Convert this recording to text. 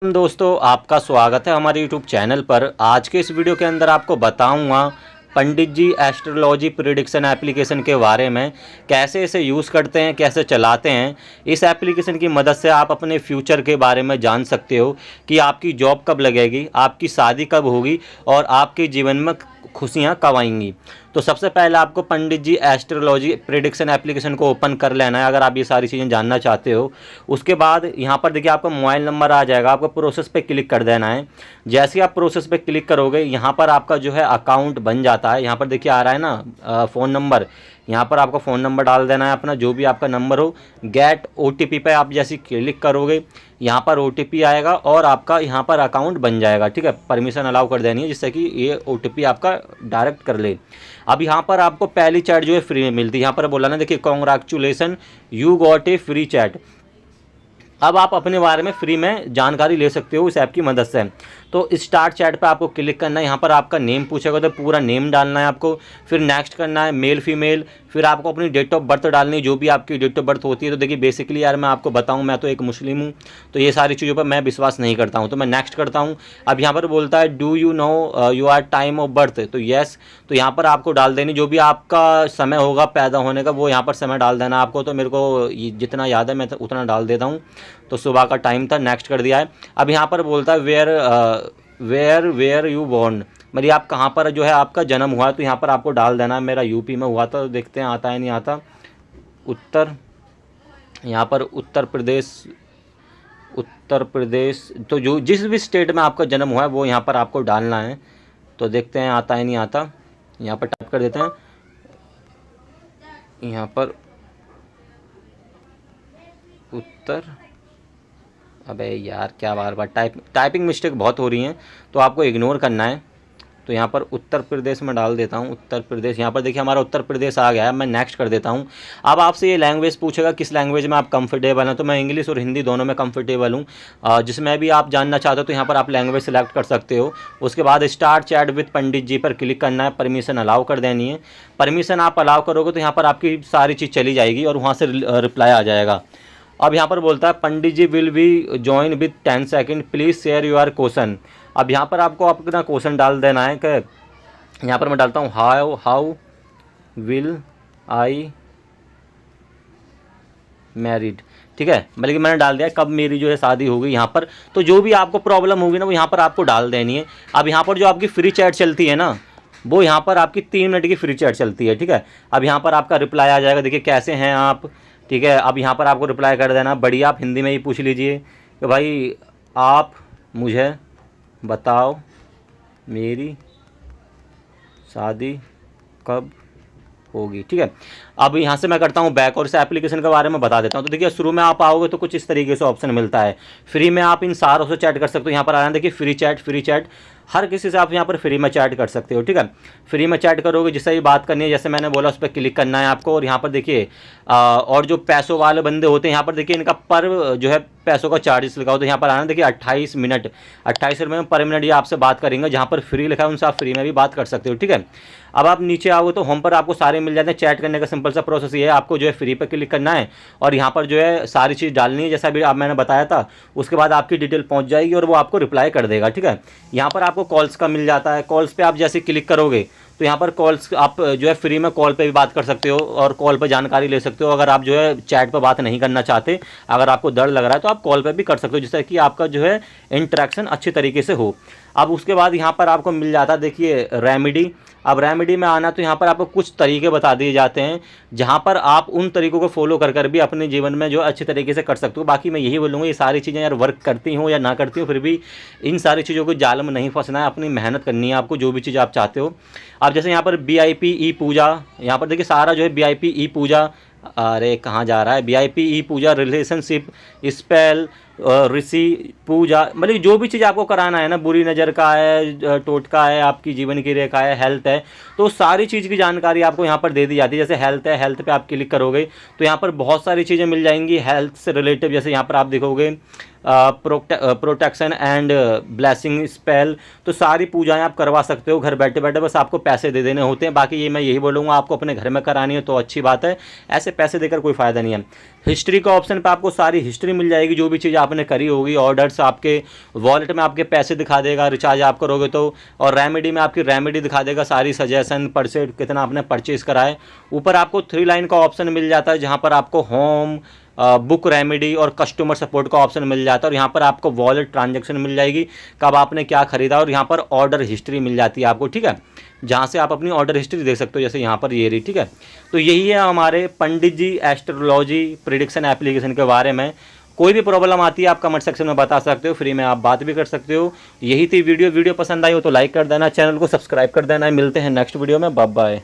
दोस्तों, आपका स्वागत है हमारे YouTube चैनल पर। आज के इस वीडियो के अंदर आपको बताऊंगा पंडित जी एस्ट्रोलॉजी प्रिडिक्शन एप्लीकेशन के बारे में, कैसे इसे यूज़ करते हैं, कैसे चलाते हैं। इस एप्लीकेशन की मदद से आप अपने फ्यूचर के बारे में जान सकते हो कि आपकी जॉब कब लगेगी, आपकी शादी कब होगी और आपके जीवन में खुशियाँ कब आएंगी। तो सबसे पहले आपको पंडित जी एस्ट्रोलॉजी प्रिडिक्शन एप्लीकेशन को ओपन कर लेना है अगर आप ये सारी चीज़ें जानना चाहते हो। उसके बाद यहाँ पर देखिए आपका मोबाइल नंबर आ जाएगा, आपको प्रोसेस पे क्लिक कर देना है। जैसे ही आप प्रोसेस पे क्लिक करोगे यहाँ पर आपका जो है अकाउंट बन जाता है। यहाँ पर देखिए आ रहा है ना फ़ोन नंबर, यहाँ पर आपका फ़ोन नंबर डाल देना है अपना, जो भी आपका नंबर हो। गेट OTP पे आप जैसे क्लिक करोगे यहाँ पर OTP आएगा और आपका यहाँ पर अकाउंट बन जाएगा। ठीक है, परमिशन अलाउ कर देनी है जिससे कि ये OTP आपका डायरेक्ट कर ले। अब यहाँ पर आपको पहली चैट जो है फ्री में मिलती है। यहाँ पर बोला ना, देखिए congratulations you got a free chat. अब आप अपने बारे में फ्री में जानकारी ले सकते हो इस ऐप की मदद से। तो स्टार्ट चैट पे आपको क्लिक करना है। यहाँ पर आपका नेम पूछेगा तो पूरा नेम डालना है आपको, फिर नेक्स्ट करना है, मेल फीमेल, फिर आपको अपनी डेट ऑफ बर्थ डालनी है, जो भी आपकी डेट ऑफ बर्थ होती है। तो देखिए बेसिकली यार मैं आपको बताऊँ, मैं तो एक मुस्लिम हूँ, तो ये सारी चीज़ों पर मैं विश्वास नहीं करता हूँ, तो मैं नेक्स्ट करता हूँ। अब यहाँ पर बोलता है do you know your time of birth, तो येस, तो यहाँ पर आपको डाल देनी जो भी आपका समय होगा पैदा होने का, वो यहाँ पर समय डाल देना आपको। तो मेरे को जितना याद है मैं उतना डाल देता हूँ। तो सुबह का टाइम था, नेक्स्ट कर दिया है। अब यहाँ पर बोलता है वेयर यू बॉर्न, मतलब आप कहाँ पर जो है आपका जन्म हुआ है। तो यहाँ पर आपको डाल देना है, मेरा यूपी में हुआ था, देखते हैं आता है नहीं आता। यहाँ पर उत्तर प्रदेश, तो जो जिस भी स्टेट में आपका जन्म हुआ है वो यहाँ पर आपको डालना है। तो देखते हैं आता है नहीं आता। यहाँ पर टाइप कर देते हैं, यहाँ पर उत्तर, अबे यार क्या बार बार टाइपिंग मिस्टेक बहुत हो रही हैं, तो आपको इग्नोर करना है। तो यहाँ पर उत्तर प्रदेश में डाल देता हूँ, उत्तर प्रदेश। यहाँ पर देखिए हमारा उत्तर प्रदेश आ गया है, मैं नेक्स्ट कर देता हूँ। अब आपसे ये लैंग्वेज पूछेगा किस लैंग्वेज में आप कंफर्टेबल हैं, तो मैं इंग्लिश और हिंदी दोनों में कंफर्टेबल हूँ। जिसमें भी आप जानना चाहते हो तो यहाँ पर आप लैंग्वेज सेलेक्ट कर सकते हो। उसके बाद स्टार्ट चैट विद पंडित जी पर क्लिक करना है, परमिशन अलाउ कर देनी है। परमिशन आप अलाउ करोगे तो यहाँ पर आपकी सारी चीज़ चली जाएगी और वहाँ से रिप्लाई आ जाएगा। अब यहाँ पर बोलता है Pandit ji will be join with 10 second, please share your question. अब यहाँ पर आपको अपना क्वेश्चन डाल देना है कि यहाँ पर मैं डालता हूँ हाउ विल आई मैरिड। ठीक है, मतलब कि मैंने डाल दिया कब मेरी जो है शादी होगी यहाँ पर। तो जो भी आपको प्रॉब्लम होगी ना वो यहाँ पर आपको डाल देनी है। अब यहाँ पर जो आपकी फ्री चैट चलती है ना, वो यहाँ पर आपकी 3 मिनट की फ्री चैट चलती है। ठीक है, अब यहाँ पर आपका रिप्लाई आ जाएगा, देखिए कैसे हैं आप। ठीक है, अब यहाँ पर आपको रिप्लाई कर देना, बढ़िया। आप हिंदी में ही पूछ लीजिए कि भाई आप मुझे बताओ मेरी शादी कब होगी। ठीक है, अब यहाँ से मैं करता हूँ बैक और इस एप्लीकेशन के बारे में बता देता हूँ। तो देखिए शुरू में आप आओगे तो कुछ इस तरीके से ऑप्शन मिलता है, फ्री में आप इन सारों से चैट कर सकते हो। यहाँ पर आ रहा है देखिए फ्री चैट, हर किसी से आप यहाँ पर फ्री में चैट कर सकते हो। ठीक है, फ्री में चैट करोगे, जिससे भी बात करनी है जैसे मैंने बोला उस पर क्लिक करना है आपको। और यहाँ पर देखिए और जो पैसों वाले बंदे होते हैं यहाँ पर देखिए इनका पर जो है पैसों का चार्जेस लिखा हो। तो यहाँ पर आना देखिए 28 मिनट, 28 रुपये में पर मिनट ये आपसे बात करेंगे। जहाँ पर फ्री लिखा है उनसे आप फ्री में भी बात कर सकते हो। ठीक है, अब आप नीचे आओगे तो होम पर आपको सारे मिल जाते हैं। चैट करने का सिंपल सा प्रोसेस ये है, आपको जो है फ्री पर क्लिक करना है और यहाँ पर जो है सारी चीज़ डालनी है जैसा भी आप मैंने बताया था। उसके बाद आपकी डिटेल पहुँच जाएगी और वो आपको रिप्लाई कर देगा। ठीक है, यहाँ पर आपको कॉल्स का मिल जाता है। कॉल्स पे आप जैसे क्लिक करोगे तो यहाँ पर कॉल्स आप जो है फ्री में कॉल पे भी बात कर सकते हो और कॉल पे जानकारी ले सकते हो। अगर आप जो है चैट पे बात नहीं करना चाहते, अगर आपको डर लग रहा है तो आप कॉल पे भी कर सकते हो, जिससे कि आपका जो है इंटरेक्शन अच्छी तरीके से हो। अब उसके बाद यहाँ पर आपको मिल जाता है देखिए रेमेडी। अब रेमेडी में आना तो यहाँ पर आपको कुछ तरीके बता दिए जाते हैं, जहाँ पर आप उन तरीकों को फॉलो कर भी अपने जीवन में जो अच्छे तरीके से कर सकते हो। बाकी मैं यही बोलूँगा ये सारी चीज़ें यार वर्क करती हो या ना करती हो, फिर भी इन सारी चीज़ों को जाल में नहीं फंसना है, अपनी मेहनत करनी है आपको जो भी चीज़ आप चाहते हो। अब जैसे यहाँ पर VIP ई पूजा, यहाँ पर देखिए सारा जो है VIP ई पूजा, अरे कहाँ जा रहा है, VIP ई पूजा, रिलेशनशिप, स्पेल, ऋषि पूजा, मतलब जो भी चीज़ आपको कराना है ना, बुरी नज़र का है, टोटका है, आपकी जीवन की रेखा है, हेल्थ है, तो सारी चीज़ की जानकारी आपको यहाँ पर दे दी जाती है। जैसे हेल्थ है, हेल्थ पे आप क्लिक करोगे तो यहाँ पर बहुत सारी चीज़ें मिल जाएंगी हेल्थ से रिलेटिव। जैसे यहाँ पर आप देखोगे प्रोटेक्शन एंड ब्लेसिंग स्पेल, तो सारी पूजाएं आप करवा सकते हो घर बैठे बैठे, बस आपको पैसे दे देने होते हैं। बाकी ये मैं यही बोलूँगा, आपको अपने घर में करानी है तो अच्छी बात है, ऐसे पैसे देकर कोई फ़ायदा नहीं है। हिस्ट्री का ऑप्शन पे आपको सारी हिस्ट्री मिल जाएगी, जो भी चीज़ आपने करी होगी, ऑर्डर्स आपके वॉलेट में आपके पैसे दिखा देगा रिचार्ज आप करोगे तो, और रेमेडी में आपकी रेमेडी दिखा देगा सारी सजेशन परसेंट कितना आपने परचेज़ करा है। ऊपर आपको 3 लाइन का ऑप्शन मिल जाता है, जहाँ पर आपको होम, बुक रेमेडी और कस्टमर सपोर्ट का ऑप्शन मिल जाता है, और यहाँ पर आपको वॉलेट ट्रांजैक्शन मिल जाएगी, कब आपने क्या खरीदा, और यहाँ पर ऑर्डर हिस्ट्री मिल जाती है आपको, ठीक है, जहाँ से आप अपनी ऑर्डर हिस्ट्री देख सकते हो, जैसे यहाँ पर ये रही, ठीक है। तो यही है हमारे पंडित जी एस्ट्रोलॉजी प्रिडिक्शन एप्लीकेशन के बारे में। कोई भी प्रॉब्लम आती है आप कमेंट सेक्शन में बता सकते हो, फ्री में आप बात भी कर सकते हो। यही थी वीडियो पसंद आई हो तो लाइक कर देना, चैनल को सब्सक्राइब कर देना। मिलते हैं नेक्स्ट वीडियो में, बाय बाय।